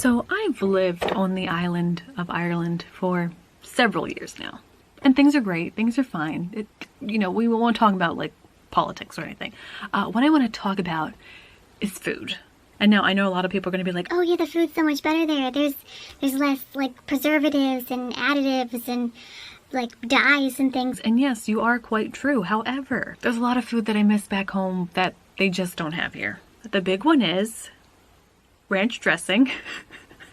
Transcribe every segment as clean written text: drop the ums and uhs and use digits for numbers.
So I've lived on the island of Ireland for several years now, and things are great. Things are fine. We won't talk about like politics or anything. What I want to talk about is food. And now I know a lot of people are going to be like, oh yeah, the food's so much better there. There's less like preservatives and additives and like dyes and things. And yes, you are quite true. However, there's a lot of food that I miss back home that they just don't have here. The big one is ranch dressing.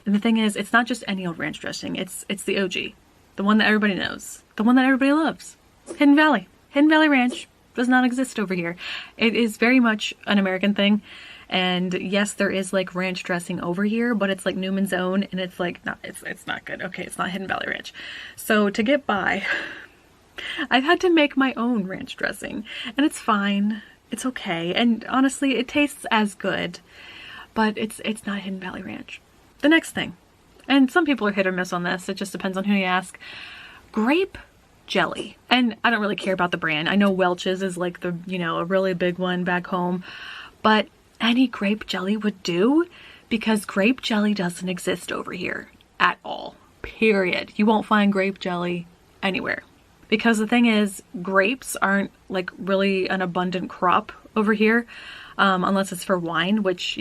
And the thing is, it's not just any old ranch dressing. It's the OG. The one that everybody knows. The one that everybody loves. Hidden Valley. Hidden Valley Ranch does not exist over here. It is very much an American thing. And yes, there is like ranch dressing over here, but it's like Newman's Own, and it's like, it's not good. Okay, it's not Hidden Valley Ranch. So to get by, I've had to make my own ranch dressing, and it's fine. It's okay. And honestly, it tastes as good, but it's not Hidden Valley Ranch. The next thing, and some people are hit or miss on this, it just depends on who you ask. Grape jelly. And I don't really care about the brand. I know Welch's is like the, a really big one back home, but any grape jelly would do, because grape jelly doesn't exist over here at all, period. You won't find grape jelly anywhere, because the thing is, grapes aren't like really an abundant crop over here, unless it's for wine, which,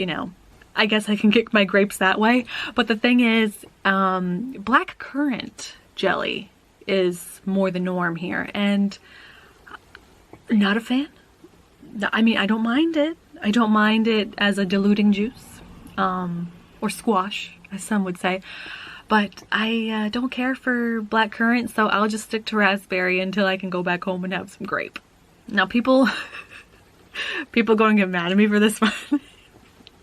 I guess I can get my grapes that way. But the thing is, black currant jelly is more the norm here, and not a fan. I mean, I don't mind it. I don't mind it as a diluting juice, or squash, as some would say. But I don't care for black currant, so I'll just stick to raspberry until I can go back home and have some grape. Now, people going to get mad at me for this one.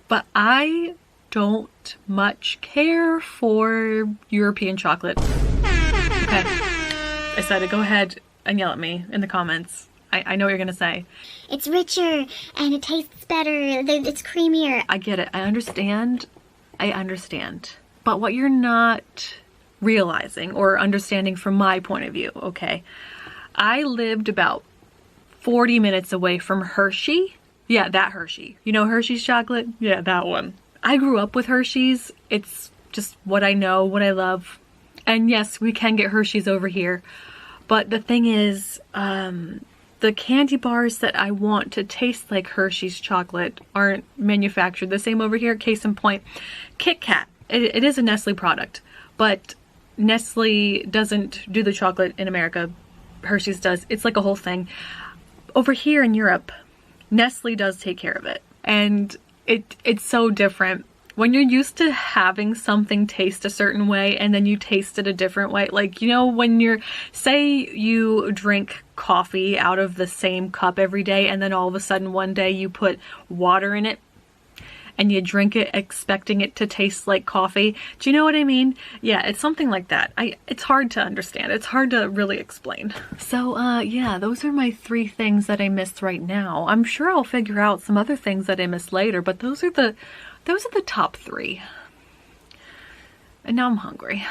But I don't much care for European chocolate. Okay. I said it. Go ahead and yell at me in the comments. I know what you're going to say. It's richer and it tastes better. It's creamier. I get it. I understand. But what you're not realizing or understanding from my point of view, okay? I lived about 40 minutes away from Hershey. Yeah, that Hershey. You know Hershey's chocolate? Yeah, that one. I grew up with Hershey's. It's just what I know, what I love. And yes, we can get Hershey's over here. But the thing is, the candy bars that I want to taste like Hershey's chocolate aren't manufactured the same over here. Case in point, Kit Kat. It is a Nestle product, but Nestle doesn't do the chocolate in America. Hershey's does. It's like a whole thing. Over here in Europe, Nestle does take care of it, and it's so different. When you're used to having something taste a certain way and then you taste it a different way, like, when say you drink coffee out of the same cup every day, and then all of a sudden one day you put water in it and you drink it expecting it to taste like coffee. Do you know what I mean? Yeah, it's something like that. It's hard to understand. It's hard to really explain. So, yeah, those are my 3 things that I miss right now. I'm sure I'll figure out some other things that I miss later, but those are the top 3. And now I'm hungry.